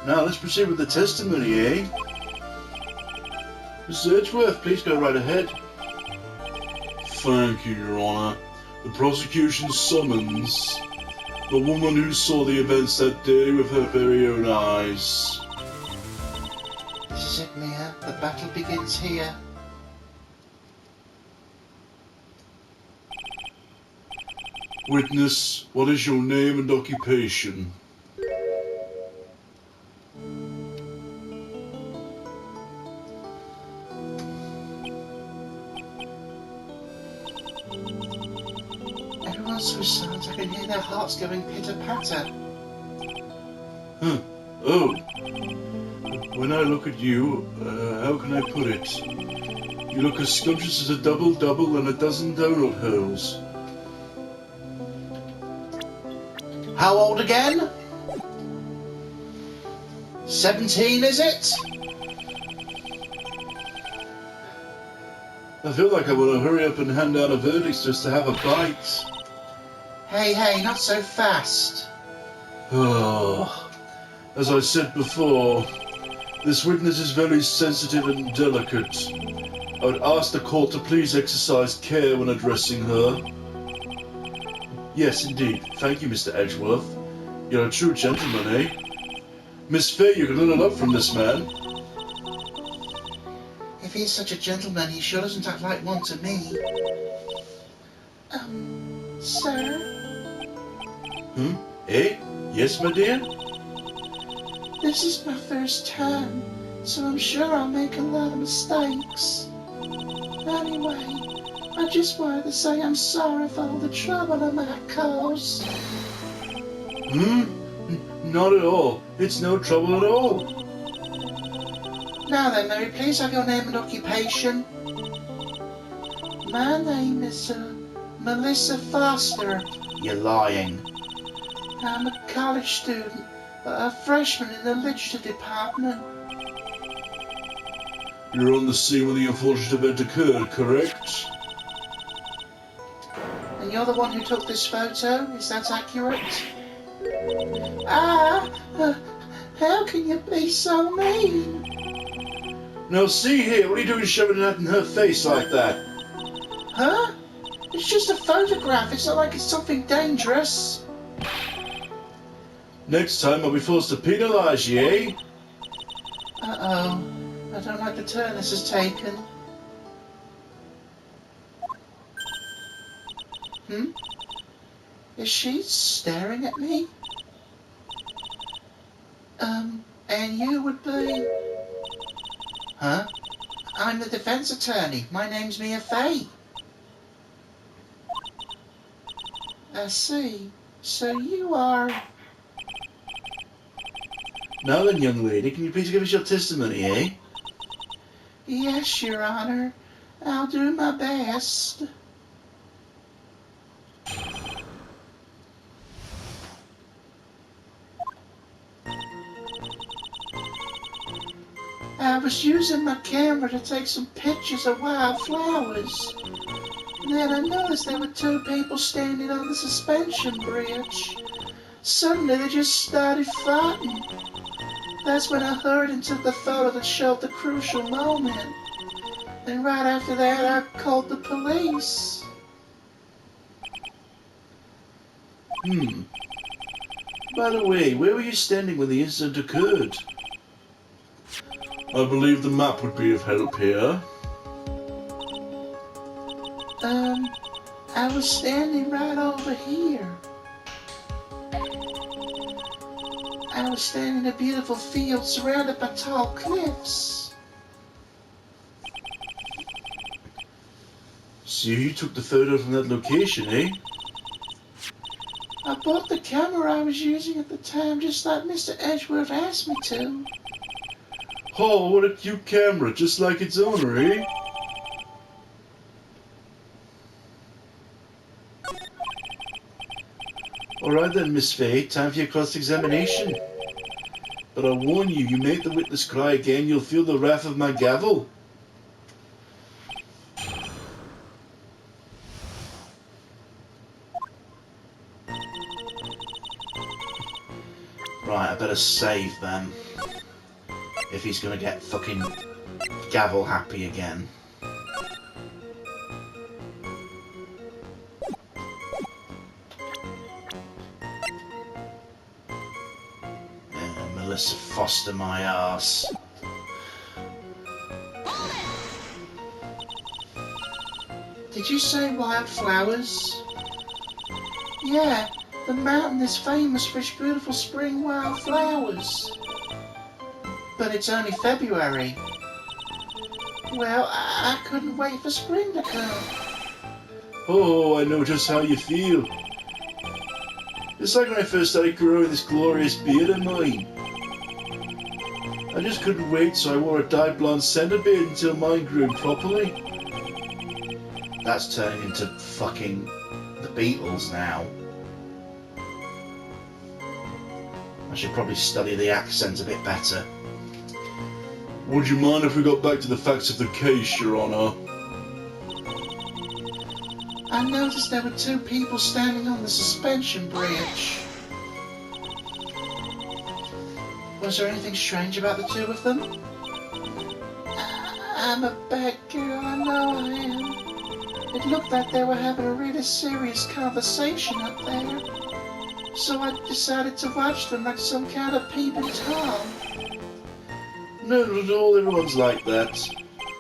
Now let's proceed with the testimony, eh? Mr. Edgeworth, please go right ahead. Thank you, Your Honour. The prosecution summons the woman who saw the events that day with her very own eyes. This is it, Mia. The battle begins here. Witness, what is your name and occupation? Everyone's so silent I can hear their hearts going pitter-patter. Huh. Oh. When I look at you, how can I put it? You look as scrumptious as a double-double and a dozen donut holes. How old again? 17, is it? I feel like I want to hurry up and hand out a verdict just to have a bite. Hey, not so fast. Oh, as I said before, this witness is very sensitive and delicate. I would ask the court to please exercise care when addressing her. Yes, indeed. Thank you, Mr. Edgeworth. You're a true gentleman, eh? Miss Fay, you can learn a lot from this man. If he's such a gentleman, he sure doesn't act like one to me. Sir? Eh? Yes, my dear? This is my first time, so I'm sure I'll make a lot of mistakes. Anyway, I just wanted to say I'm sorry for all the trouble I might cause. Not at all. It's no trouble at all. Now then, may we please have your name and occupation? My name is, Melissa Foster. You're lying. I'm a college student, a freshman in the literature department. You're on the scene when the unfortunate event occurred, correct? And you're the one who took this photo? Is that accurate? How can you be so mean? Now see here, what are you doing shoving that in her face like that? Huh? It's just a photograph, it's not like it's something dangerous. Next time I'll be forced to penalise you, eh? Uh-oh. I don't like the turn this has taken. Is she staring at me? And you would be... Huh? I'm the defense attorney. My name's Mia Fay. I see. So you are... Now then, young lady, can you please give us your testimony, eh? Yes, Your Honor. I'll do my best. I was using my camera to take some pictures of wildflowers. Then I noticed there were two people standing on the suspension bridge. Suddenly they just started fighting. That's when I hurried and took the photo that showed the crucial moment. And right after that I called the police. By the way, where were you standing when the incident occurred? I believe the map would be of help here. I was standing right over here. I was standing in a beautiful field surrounded by tall cliffs. So you took the photo from that location, eh? I bought the camera I was using at the time just like Mr. Edgeworth asked me to. Oh, what a cute camera, just like its owner, eh? Alright then, Miss Fay, time for your cross-examination. But I warn you, you make the witness cry again, you'll feel the wrath of my gavel. Right, I better save them. if he's gonna get fucking gavel happy again. Melissa Foster my arse. Did you say wildflowers? Yeah, the mountain is famous for its beautiful spring wildflowers. But it's only February. Well, I couldn't wait for spring to come. Oh, I know just how you feel. It's like when I first started growing this glorious beard of mine. I just couldn't wait, so I wore a dyed blonde centre beard until mine grew properly. That's turning into fucking the Beatles now. I should probably study the accent a bit better. Would you mind if we got back to the facts of the case, Your Honour? I noticed there were 2 people standing on the suspension bridge. Was there anything strange about the 2 of them? I'm a bad girl, I know I am. It looked like they were having a really serious conversation up there. So I decided to watch them like some kind of peeping Tom. No, not at all. Everyone's like that.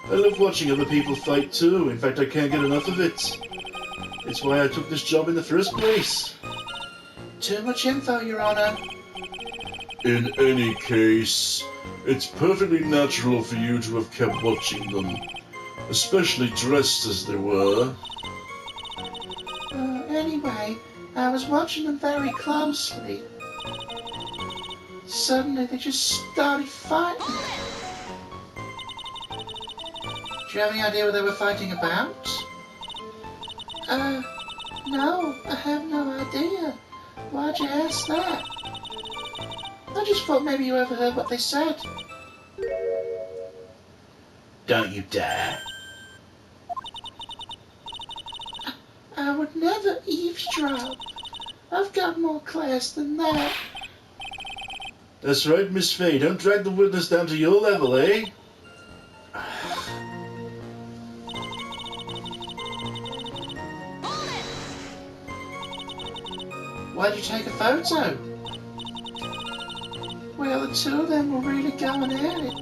I love watching other people fight too. In fact, I can't get enough of it. It's why I took this job in the first place. Too much info, Your Honour. In any case, it's perfectly natural for you to have kept watching them. Especially dressed as they were. Anyway, I was watching them very closely. Suddenly they just started fighting. Do you have any idea what they were fighting about? No, I have no idea. Why'd you ask that? I just thought maybe you overheard what they said. Don't you dare. I would never eavesdrop. I've got more class than that. That's right, Miss Fay. Don't drag the witness down to your level, eh? Why'd you take a photo? Well, the 2 of them were really going at it.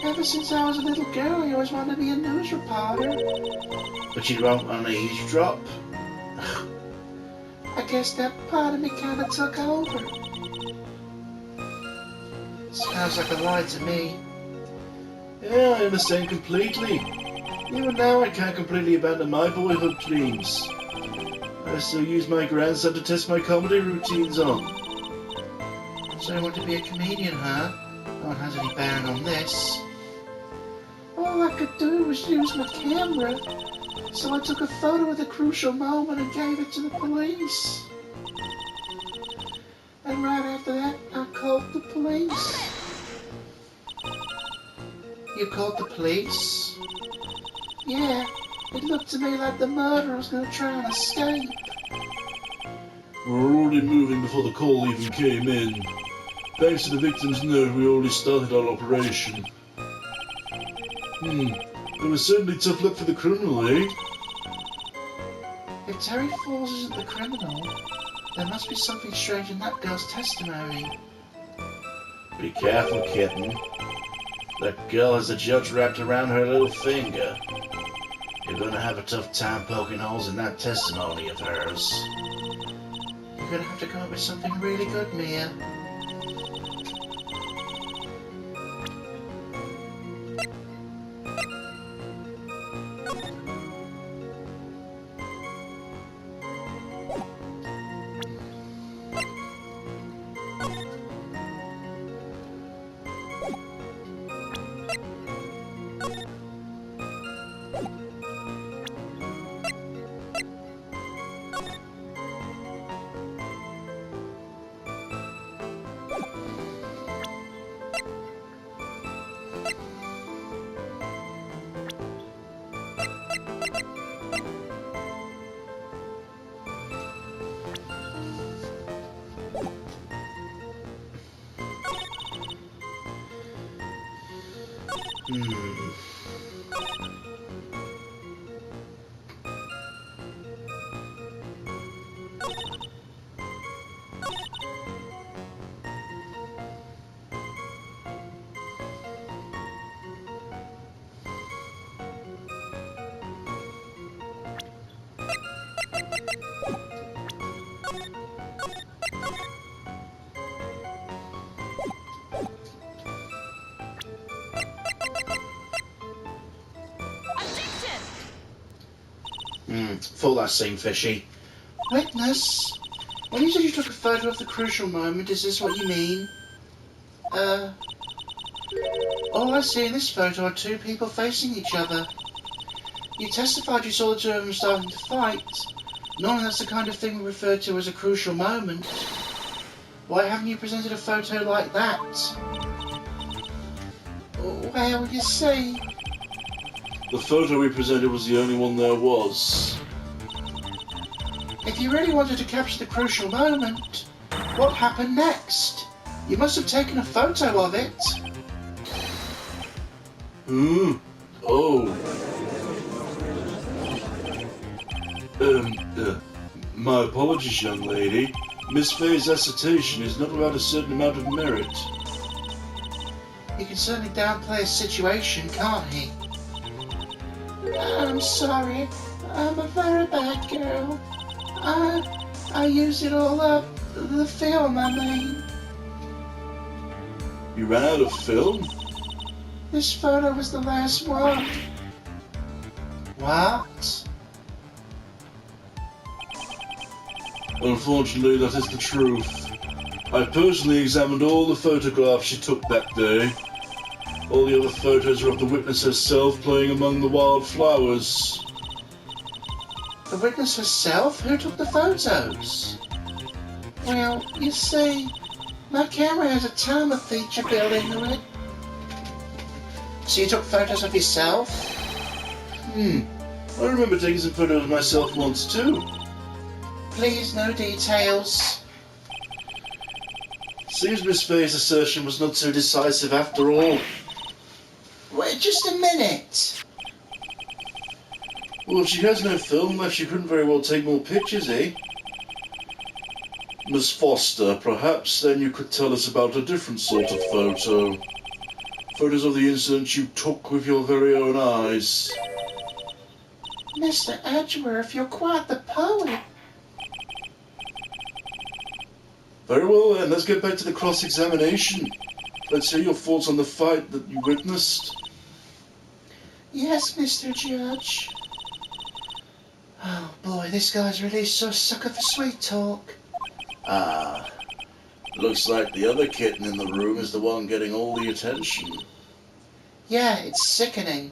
Ever since I was a little girl, I always wanted to be a news reporter. But you don't want to eavesdrop? I guess that part of me kind of took over. Sounds like a lie to me. Yeah, I understand completely. Even now I can't completely abandon my boyhood dreams. I still use my grandson to test my comedy routines on. So you want to be a comedian, huh? No one has any bearing on this. All I could do was use my camera, so I took a photo of the crucial moment and gave it to the police. And right after that, I called the police. You called the police? Yeah, it looked to me like the murderer was going to try and escape. We were already moving before the call even came in. Thanks to the victim's note, we already started our operation. It was certainly tough luck for the criminal, eh? If Terry Falls isn't the criminal, there must be something strange in that girl's testimony. Be careful, kitten. That girl has a judge wrapped around her little finger. You're gonna have a tough time poking holes in that testimony of hers. You're gonna have to come up with something really good, Mia. Hmm. Thought that seemed fishy. Witness, when you said you took a photo of the crucial moment, is this what you mean? All I see in this photo are two people facing each other. You testified you saw the two of them starting to fight. Normally that's the kind of thing we refer to as a crucial moment. Why haven't you presented a photo like that? Well, you see... The photo we presented was the only one there was. If you really wanted to capture the crucial moment, what happened next? You must have taken a photo of it. Oh. My apologies, young lady. Miss Faye's assertion is not without a certain amount of merit. He can certainly downplay a situation, can't he? I'm sorry. I'm a very bad girl. I used it all up. The film, I mean. You ran out of film? This photo was the last one. What? Unfortunately, that is the truth. I personally examined all the photographs she took that day. All the other photos are of the witness herself playing among the wildflowers. The witness herself? Who took the photos? Well, you see, my camera has a timer feature built into it. So you took photos of yourself? I remember taking some photos of myself once too. Please, no details. Seems Miss Faye's assertion was not so decisive after all. Wait, just a minute. Well, if she has no film left, she couldn't very well take more pictures, eh? Miss Foster, perhaps then you could tell us about a different sort of photo. Photos of the incident you took with your very own eyes. Mr. Edgeworth, you're quite the poet. Very well then, let's get back to the cross-examination. Let's hear your thoughts on the fight that you witnessed. Yes, Mr. Judge. Oh boy, this guy's really so sucker for sweet talk. Ah, looks like the other kitten in the room is the one getting all the attention. Yeah, it's sickening.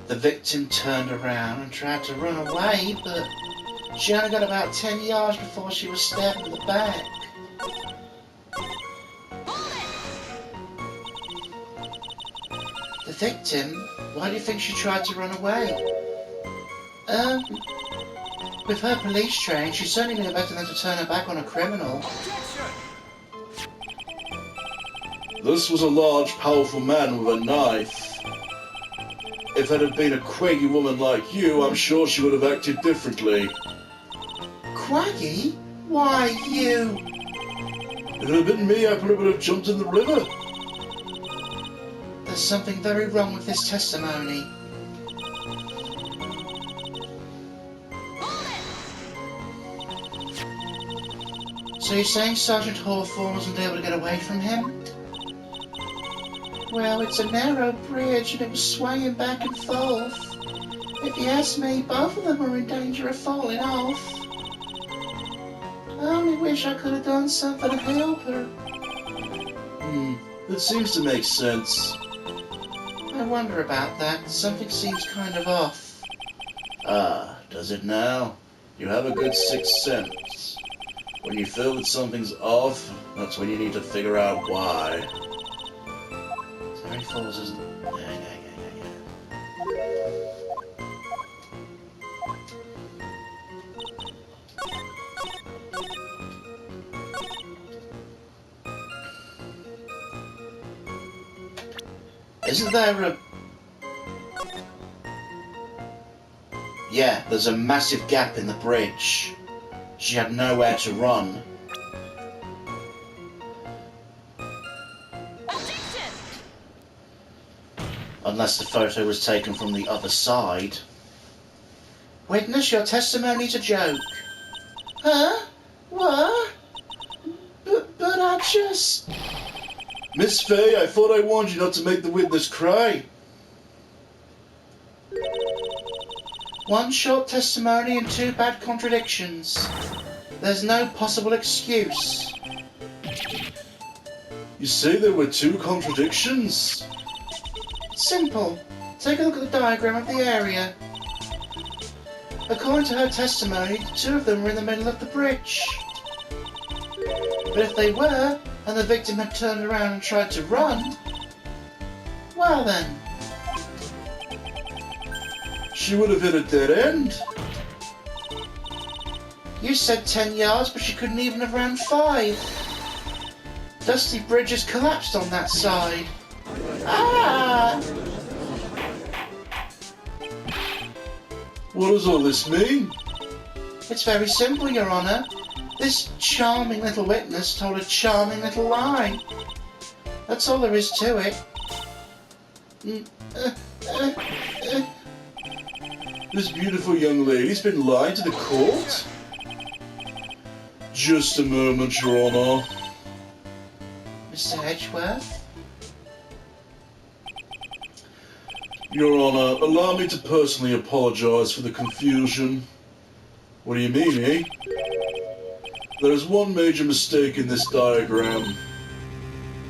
The victim turned around and tried to run away, but she only got about 10 yards before she was stabbed in the back. The victim? Why do you think she tried to run away? With her police training, she's certainly been better than to turn her back on a criminal. This was a large, powerful man with a knife. If it had been a quaggy woman like you, I'm sure she would have acted differently. Quaggy? Why, you... If it had been me, I probably would have jumped in the river. There's something very wrong with this testimony. So you're saying Sergeant Hawthorne wasn't able to get away from him? Well, it's a narrow bridge and it was swaying back and forth. If you ask me, both of them were in danger of falling off. I only wish I could have done something to help her. It seems to make sense. I wonder about that. Something seems kind of off. Ah, does it now? You have a good sixth sense. When you feel that something's off, that's when you need to figure out why. Terry Falls isn't... Yeah. Isn't there a... Yeah, there's a massive gap in the bridge. She had nowhere to run. Unless the photo was taken from the other side. Witness, your testimony's a joke. Huh? What? But I just... Miss Fay, I thought I warned you not to make the witness cry. One short testimony and two bad contradictions. There's no possible excuse. You say there were two contradictions? Simple. Take a look at the diagram of the area. According to her testimony, the two of them were in the middle of the bridge. But if they were, and the victim had turned around and tried to run, well then... She would have hit a dead end. You said 10 yards, but she couldn't even have ran 5. Dusty Bridge has collapsed on that side. Ah! What does all this mean? It's very simple, Your Honour. This charming little witness told a charming little lie. That's all there is to it. This beautiful young lady's been lying to the court? Just a moment, Your Honour. Mr. Edgeworth? Your Honour, allow me to personally apologise for the confusion. What do you mean, eh? There is one major mistake in this diagram.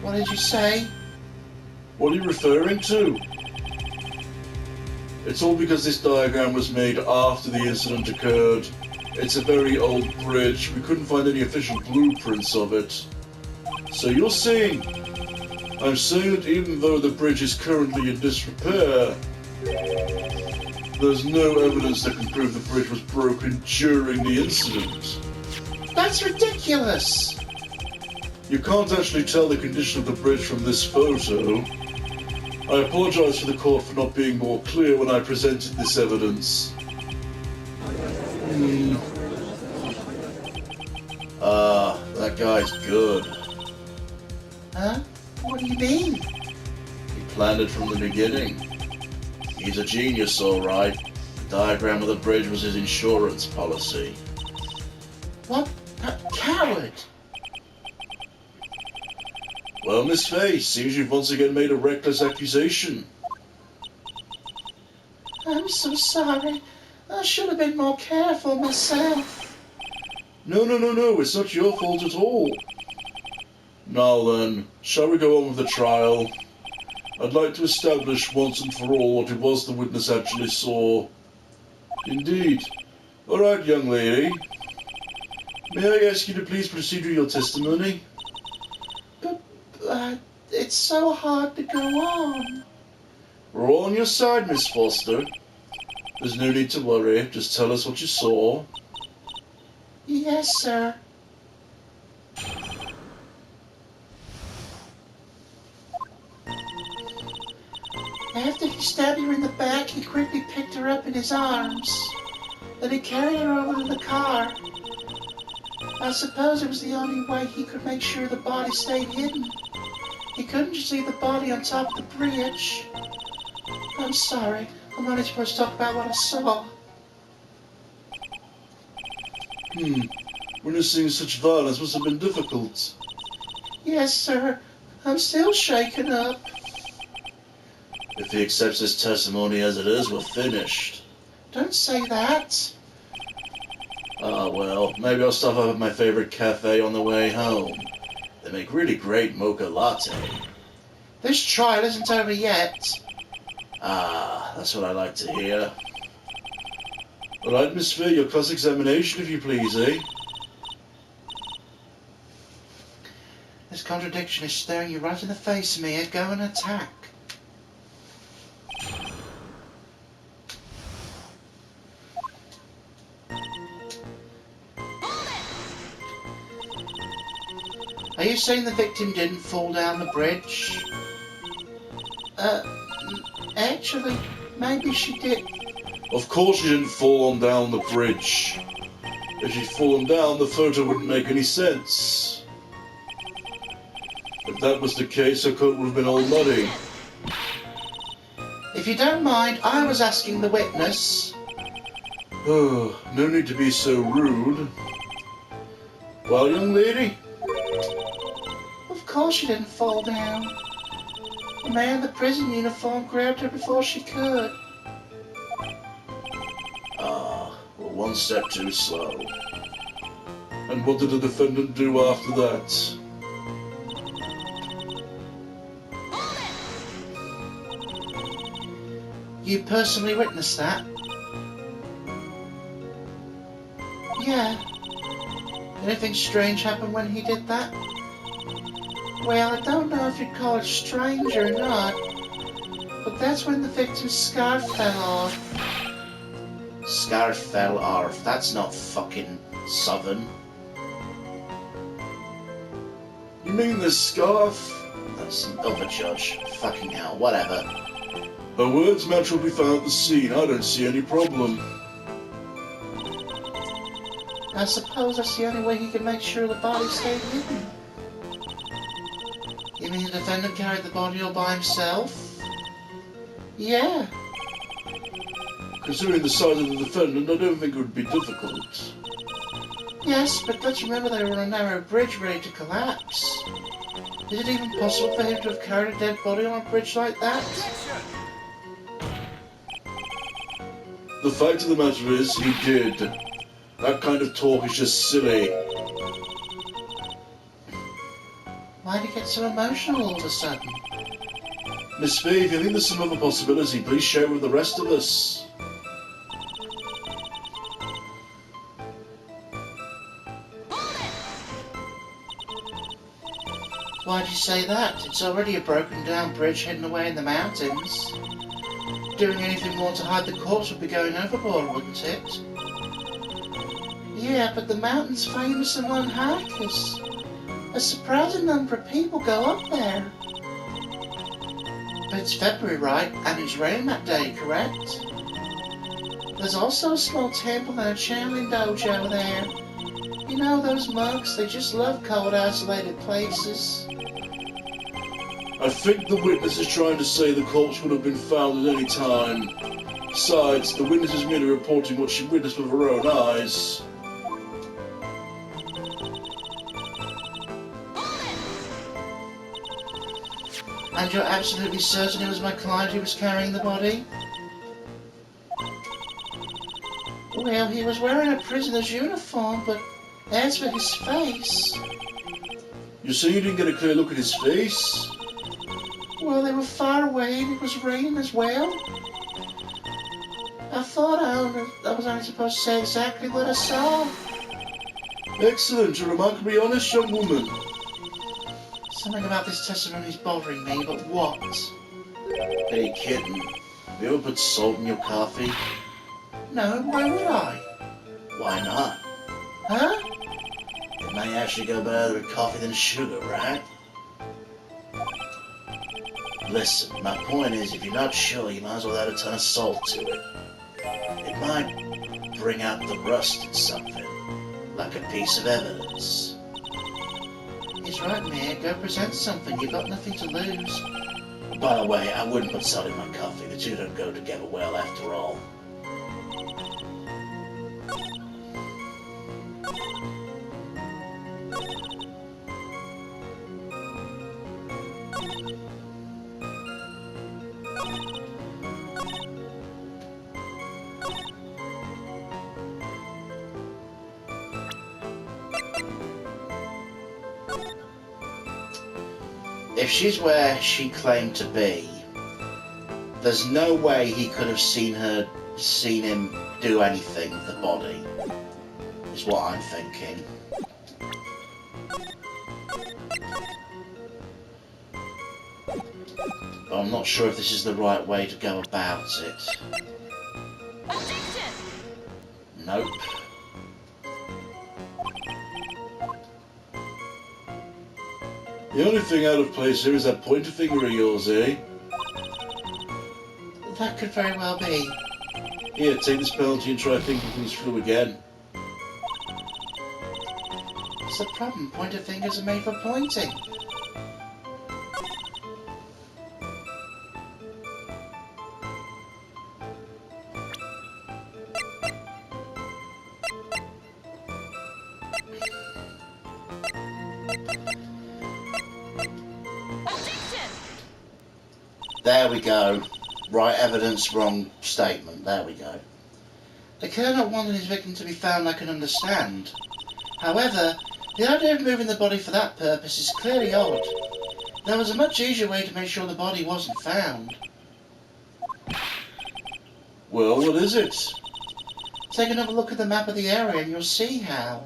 What did you say? What are you referring to? It's all because this diagram was made after the incident occurred. It's a very old bridge. We couldn't find any official blueprints of it. So you're saying... I'm saying that even though the bridge is currently in disrepair, there's no evidence that can prove the bridge was broken during the incident. That's ridiculous! You can't actually tell the condition of the bridge from this photo. I apologise to the court for not being more clear when I presented this evidence. That guy's good. Huh? What do you mean? He planned it from the beginning. He's a genius, all right. The diagram of the bridge was his insurance policy. What? That coward! Well, Miss Fay, seems you've once again made a reckless accusation. I'm so sorry. I should have been more careful myself. No, it's not your fault at all. Now then, shall we go on with the trial? I'd like to establish once and for all what it was the witness actually saw. Indeed. All right, young lady. May I ask you to please proceed with your testimony? But, it's so hard to go on. We're all on your side, Miss Foster. There's no need to worry. Just tell us what you saw. Yes, sir. After he stabbed her in the back, he quickly picked her up in his arms. Then he carried her over to the car. I suppose it was the only way he could make sure the body stayed hidden. He couldn't just leave the body on top of the bridge. I'm sorry. I'm only supposed to talk about what I saw. Witnessing such violence must have been difficult. Yes, sir. I'm still shaken up. If he accepts his testimony as it is, we're finished. Don't say that. Ah, well, maybe I'll stop up at my favorite cafe on the way home. They make really great mocha latte. This trial isn't over yet. Ah, that's what I like to hear. All right, Miss Fay, your cross-examination, if you please, eh? This contradiction is staring you right in the face, Mia. Go and attack. Are you saying the victim didn't fall down the bridge? Actually, maybe she did. Of course she didn't fall on down the bridge. If she'd fallen down, the photo wouldn't make any sense. If that was the case, her coat would have been all muddy. If you don't mind, I was asking the witness. Oh, no need to be so rude. Well, young lady? Of course she didn't fall down. The man in the prison uniform grabbed her before she could. Ah, well, one step too slow. And what did the defendant do after that? You personally witnessed that? Yeah. Anything strange happen when he did that? Well, I don't know if you'd call it strange or not, but that's when the victim's scarf fell off. Scarf fell off? That's not fucking southern. You mean the scarf? That's an overjudge. Fucking hell, whatever. Her words match what we found at the scene. I don't see any problem. I suppose that's the only way he can make sure the body stayed hidden. You mean the defendant carried the body all by himself? Yeah. Considering the size of the defendant, I don't think it would be difficult. Yes, but don't you remember they were on a narrow bridge ready to collapse? Is it even possible for him to have carried a dead body on a bridge like that? The fact of the matter is, he did. That kind of talk is just silly. Why'd he get so emotional all of a sudden? Miss Fee, if you think there's some other possibility, please share it with the rest of us. Why'd you say that? It's already a broken down bridge hidden away in the mountains. Doing anything more to hide the corpse would be going overboard, wouldn't it? Yeah, but the mountain's famous among hikers. A surprising number of people go up there. But it's February, right? And it's raining that day, correct? There's also a small temple and a channeling dojo there. You know those monks, they just love cold, isolated places. I think the witness is trying to say the corpse would have been found at any time. Besides, the witness is merely reporting what she witnessed with her own eyes. And you're absolutely certain it was my client who was carrying the body? Well, he was wearing a prisoner's uniform, but as for his face... You say you didn't get a clear look at his face? Well, they were far away and it was raining as well. I thought I was only supposed to say exactly what I saw. Excellent, a remarkably honest young woman. Something about this testimony is bothering me, but what? Hey, kitten, have you ever put salt in your coffee? No, why would I? Why not? Huh? It may actually go better with coffee than sugar, right? Listen, my point is, if you're not sure, you might as well add a ton of salt to it. It might bring out the rust in something, like a piece of evidence. He's right, man. Go present something. You've got nothing to lose. By the way, I wouldn't put salt in my coffee. The two don't go together well after all. If she's where she claimed to be, there's no way he could have seen him do anything with the body, is what I'm thinking. But I'm not sure if this is the right way to go about it. Nope. The only thing out of place here is that pointer finger of yours, eh? That could very well be. Here, take this penalty and try thinking things through again. What's the problem? Pointer fingers are made for pointing. There we go. Right evidence, wrong statement. There we go. The killer not wanting his victim to be found, I can understand. However, the idea of moving the body for that purpose is clearly odd. There was a much easier way to make sure the body wasn't found. Well, what is it? Take another look at the map of the area and you'll see how.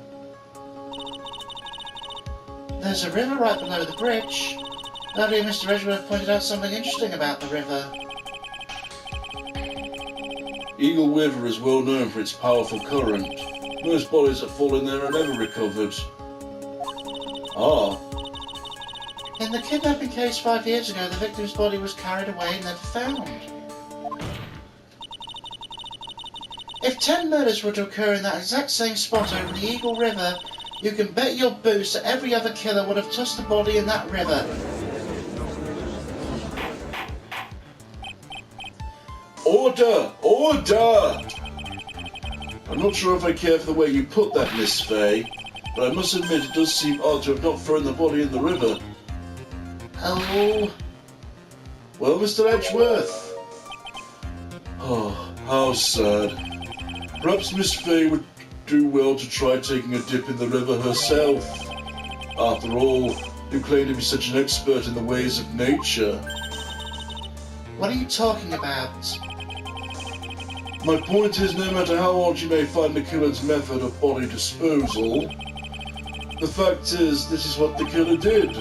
There's a river right below the bridge. Earlier Mr. Edgeworth pointed out something interesting about the river. Eagle River is well known for its powerful current. Most bodies that fall in there are never recovered. Ah. In the kidnapping case 5 years ago, the victim's body was carried away and never found. If 10 murders were to occur in that exact same spot over the Eagle River, you can bet your boots that every other killer would have tossed the body in that river. Order! Order! I'm not sure if I care for the way you put that, Miss Fay, but I must admit it does seem odd to have not thrown the body in the river. Oh. Well, Mr. Edgeworth. Oh, how sad. Perhaps Miss Fay would do well to try taking a dip in the river herself. After all, you claim to be such an expert in the ways of nature. What are you talking about? My point is, no matter how odd you may find the killer's method of body disposal, the fact is, this is what the killer did.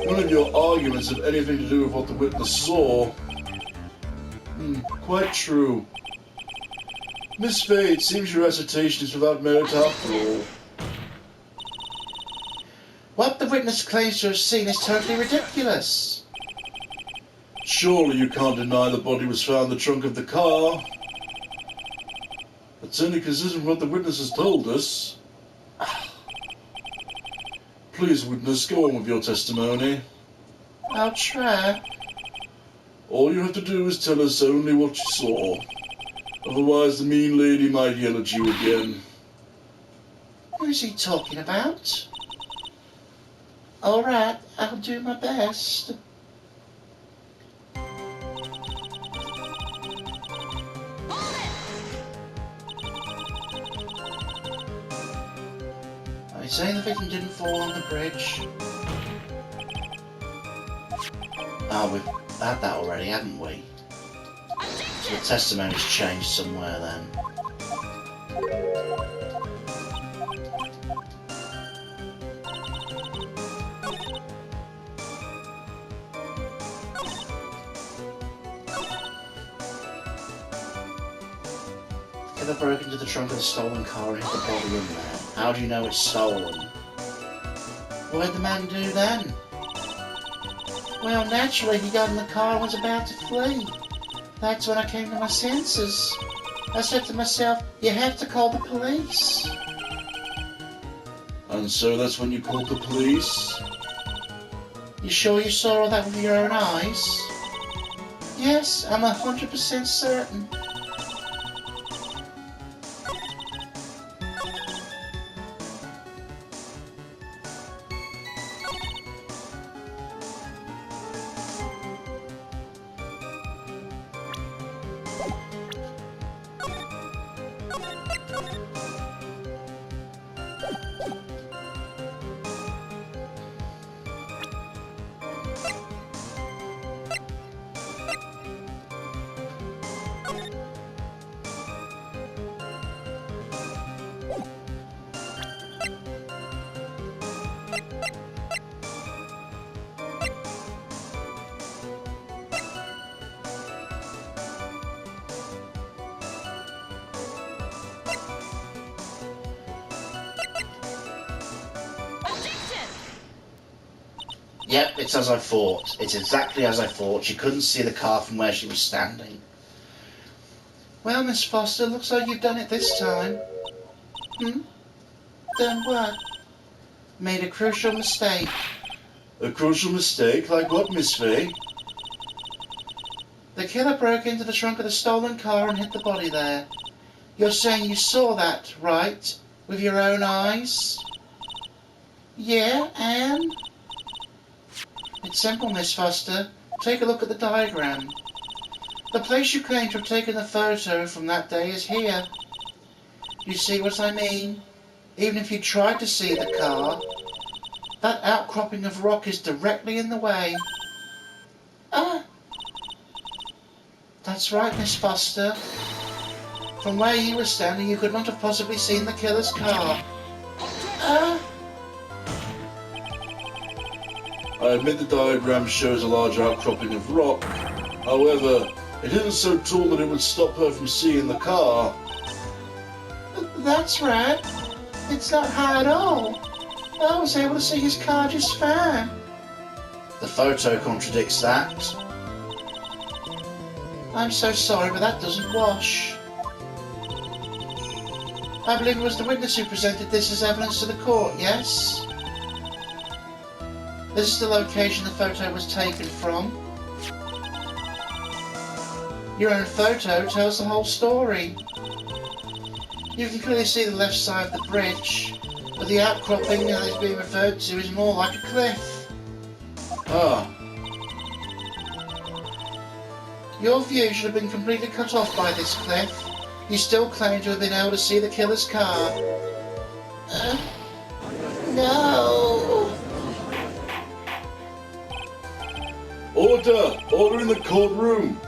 None of your arguments have anything to do with what the witness saw. Quite true. Miss Fay, it seems your recitation is without merit after all. What the witness claims to have seen is totally ridiculous. Surely you can't deny the body was found in the trunk of the car. That's only consistent with what the witness has told us. Please, witness, go on with your testimony. I'll try. All you have to do is tell us only what you saw. Otherwise, the mean lady might yell at you again. Who's he talking about? Alright, I'll do my best. Are you saying the victim didn't fall on the bridge? Oh, we've had that already, haven't we? So the testimony's changed somewhere then. Killer broke into the trunk of the stolen car and hid the body in there. How do you know it's stolen? What did the man do then? Well, naturally, he got in the car and was about to flee. That's when I came to my senses. I said to myself, you have to call the police. And so that's when you called the police? You sure you saw all that with your own eyes? Yes, I'm 100% certain. Yep, it's as I thought. It's exactly as I thought. She couldn't see the car from where she was standing. Well, Miss Foster, looks like you've done it this time. Done what? Made a crucial mistake. A crucial mistake? Like what, Miss Fay? The killer broke into the trunk of the stolen car and hid the body there. You're saying you saw that, right? With your own eyes? Yeah, and? It's simple, Miss Foster. Take a look at the diagram. The place you claim to have taken the photo from that day is here. You see what I mean? Even if you tried to see the car, that outcropping of rock is directly in the way. Ah! That's right, Miss Foster. From where you were standing, you could not have possibly seen the killer's car. Ah! I admit the diagram shows a large outcropping of rock. However, it isn't so tall that it would stop her from seeing the car. That's right. It's not high at all. I was able to see his car just fine. The photo contradicts that. I'm so sorry, but that doesn't wash. I believe it was the witness who presented this as evidence to the court, yes? This is the location the photo was taken from. Your own photo tells the whole story. You can clearly see the left side of the bridge, but the outcropping that is being referred to is more like a cliff. Ah. Your view should have been completely cut off by this cliff. You still claim to have been able to see the killer's car. No. Order! Order in the courtroom!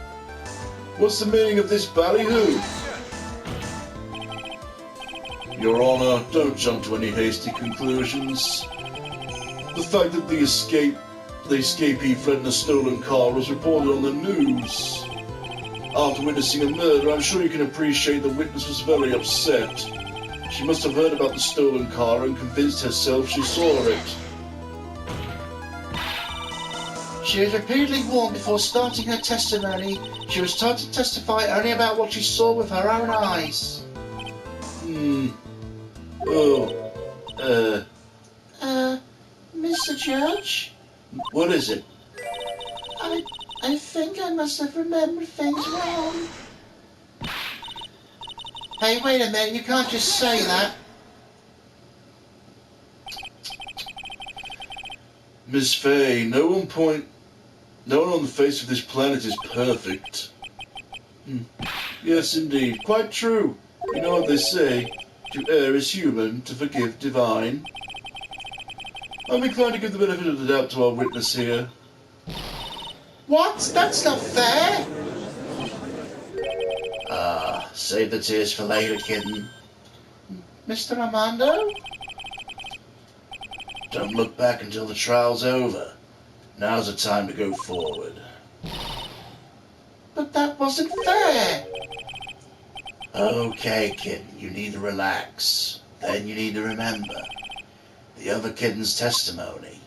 What's the meaning of this ballyhoo? Your Honor, don't jump to any hasty conclusions. The fact that the escapee fled in a stolen car was reported on the news. After witnessing a murder, I'm sure you can appreciate the witness was very upset. She must have heard about the stolen car and convinced herself she saw it. She was repeatedly warned before starting her testimony. She was told to testify only about what she saw with her own eyes. Mr. Judge? What is it? I think I must have remembered things wrong. Hey, wait a minute, you can't just say that. Miss Fay, no one on the face of this planet is perfect. Yes, indeed. Quite true. You know what they say. To err is human, to forgive divine. I'm inclined to give the benefit of the doubt to our witness here. What? That's not fair! Save the tears for later, kitten. Mr. Armando? Don't look back until the trial's over. Now's the time to go forward. But that wasn't fair! Okay, kitten, you need to relax. Then you need to remember the other kitten's testimony.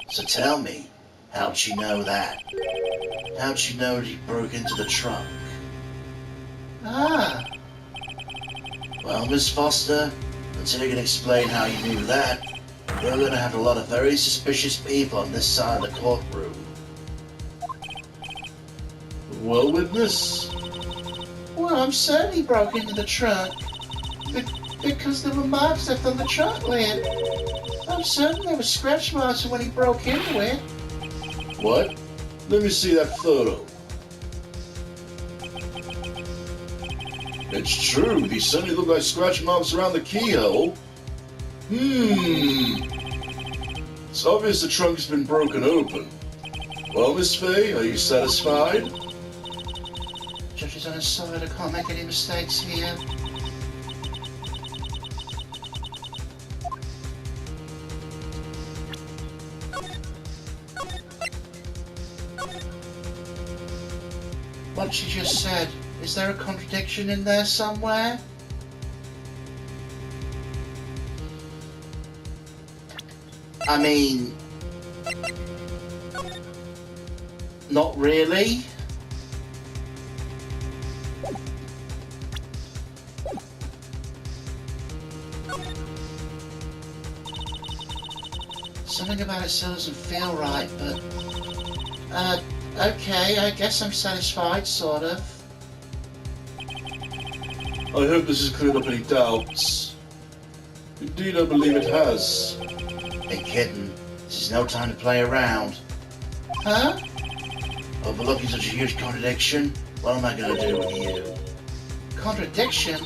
So tell me, how'd she know that? How'd she know that he broke into the trunk? Ah. Well, Miss Foster, until you can explain how you knew that, you're going to have a lot of very suspicious people on this side of the courtroom. Well, witness? Well, I'm certain he broke into the trunk. Because there were marks left on the trunk lid. I'm certain there were scratch marks from when he broke into it. What? Let me see that photo. It's true, these certainly look like scratch marks around the keyhole. It's obvious the trunk's been broken open. Well, Miss Fay, are you satisfied? Judge is on his side, I can't make any mistakes here. What she just said, is there a contradiction in there somewhere? I mean, Not really. Something about it still doesn't feel right, but... okay, I guess I'm satisfied, sort of. I hope this has cleared up any doubts. Indeed, I believe it has. Hey, kitten, this is no time to play around. Huh? Overlooking such a huge contradiction? What am I going to do with you? Contradiction?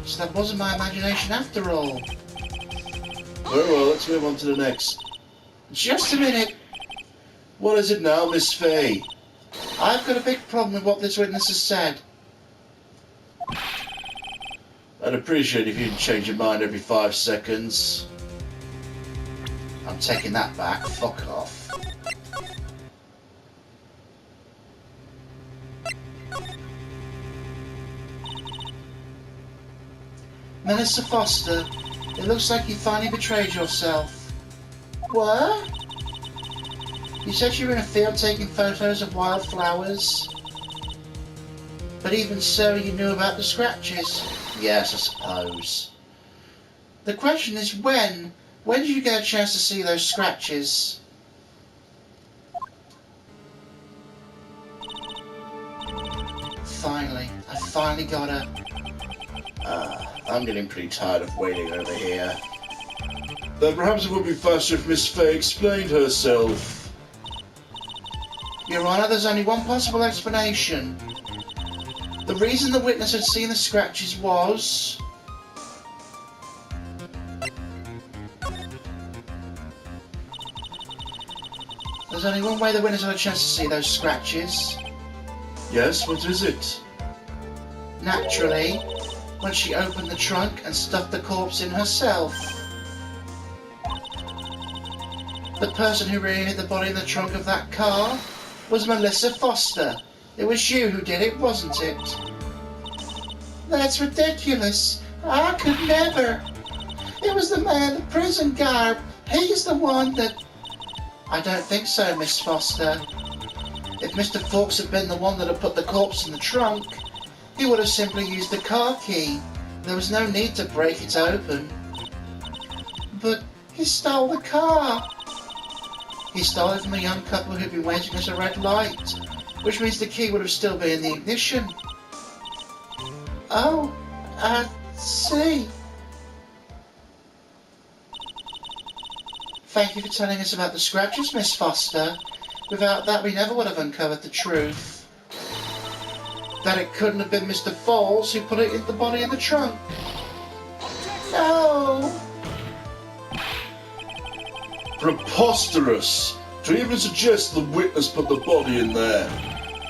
So that wasn't my imagination after all. Very well, let's move on to the next. Just a minute. What is it now, Miss Fay? I've got a big problem with what this witness has said. I'd appreciate if you didn't change your mind every 5 seconds. I'm taking that back. Fuck off. Melissa Foster, it looks like you finally betrayed yourself. What? You said you were in a field taking photos of wildflowers. But even so, you knew about the scratches. Yes, I suppose. The question is when? When did you get a chance to see those scratches? Finally. I finally got her. I'm getting pretty tired of waiting over here. Then perhaps it would be faster if Miss Fay explained herself. Your Honour, there's only one possible explanation. The reason the witness had seen the scratches was... There's only one way the witness had a chance to see those scratches. Yes, what is it? Naturally, when she opened the trunk and stuffed the corpse in herself. The person who really hid the body in the trunk of that car was Melissa Foster. It was you who did it, wasn't it? That's ridiculous. I could never. It was the man in the prison garb. He's the one that... I don't think so, Miss Foster. If Mr. Fawkes had been the one that had put the corpse in the trunk, he would have simply used the car key. There was no need to break it open. But he stole the car. He stole it from a young couple who'd been waiting at a red light, which means the key would have still been in the ignition. Oh, I see. Thank you for telling us about the scratches, Miss Foster. Without that, we never would have uncovered the truth. That it couldn't have been Mr. Falls who put it in the body in the trunk. No! Preposterous! To even suggest the witness put the body in there.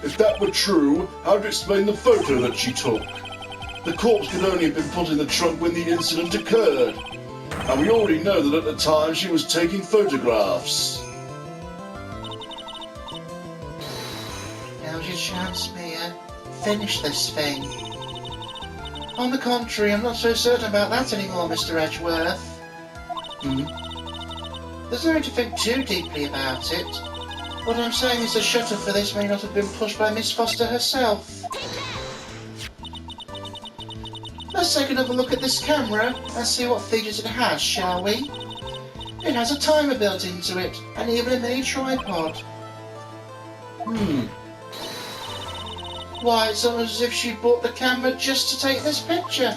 If that were true, how do you explain the photo that she took? The corpse could only have been put in the trunk when the incident occurred. And we already know that at the time she was taking photographs. Now's your chance, Mia. Finish this thing. On the contrary, I'm not so certain about that anymore, Mr. Edgeworth. There's no need to think too deeply about it. What I'm saying is the shutter for this may not have been pushed by Miss Foster herself. Let's take another look at this camera and see what features it has, shall we? It has a timer built into it, and even a mini tripod. Why, it's almost as if she bought the camera just to take this picture.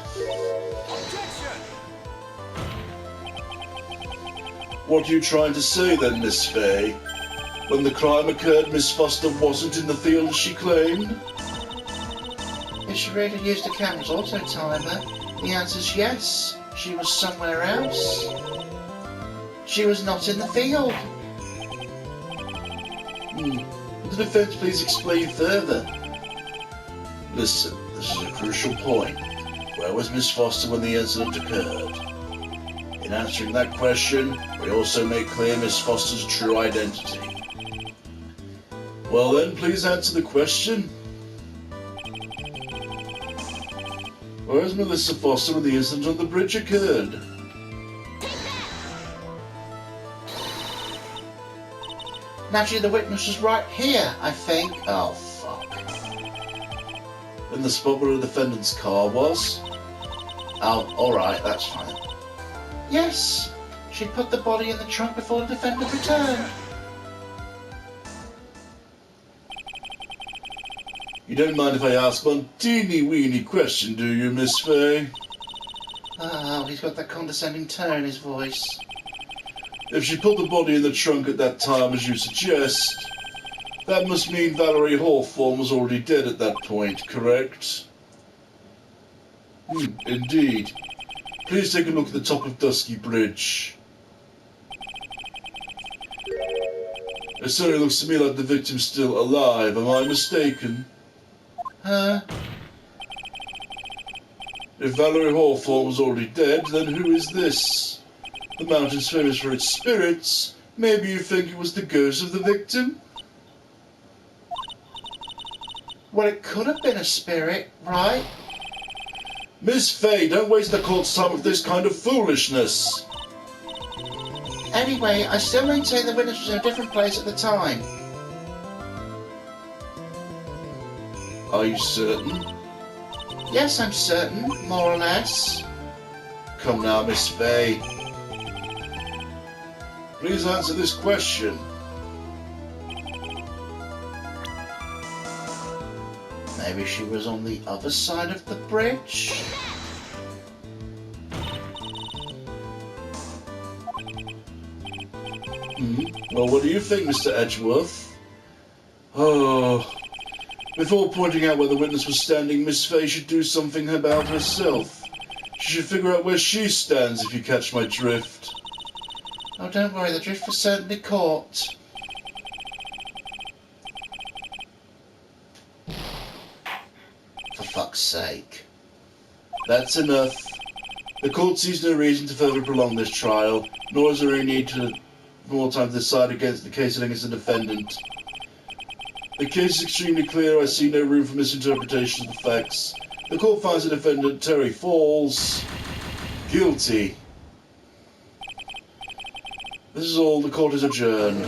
What are you trying to say then, Miss Fay? When the crime occurred, Miss Foster wasn't in the field as she claimed? If she really used the camera's auto timer, the answer's yes. She was somewhere else. She was not in the field. Would the defense please explain further? Listen, this is a crucial point. Where was Miss Foster when the incident occurred? In answering that question, we also make clear Miss Foster's true identity. Well then, please answer the question. Where is Melissa Foster when the incident on the bridge occurred? Naturally, the witness was right here, I think. Oh, fuck. In the spot where the defendant's car was? Oh, alright, that's fine. Yes, she put the body in the trunk before the defendant returned. You don't mind if I ask one teeny-weeny question, do you, Miss Fay? Oh, he's got that condescending tone in his voice. If she put the body in the trunk at that time, as you suggest, that must mean Valerie Hawthorne was already dead at that point, correct? Indeed. Please take a look at the top of Dusky Bridge. It certainly looks to me like the victim's still alive. Am I mistaken? If Valerie Hawthorne was already dead, then who is this? The mountain's famous for its spirits. Maybe you think it was the ghost of the victim? Well, it could have been a spirit, right? Miss Fay, don't waste the court's time with this kind of foolishness. Anyway, I still maintain the witness was in a different place at the time. Are you certain? Yes, I'm certain, more or less. Come now, Miss Fay. Please answer this question. Maybe she was on the other side of the bridge? Well, what do you think, Mr. Edgeworth? Oh, before pointing out where the witness was standing, Miss Fay should do something about herself. She should figure out where she stands, if you catch my drift. Oh, don't worry, the drift was certainly caught. For fuck's sake. That's enough. The court sees no reason to further prolong this trial, nor is there any need to more time to decide against the case against the defendant. The case is extremely clear. I see no room for misinterpretation of the facts. The court finds the defendant, Terry Falls, guilty. This is all. The court is adjourned.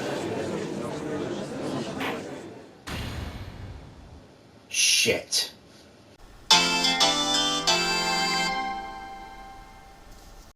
Shit.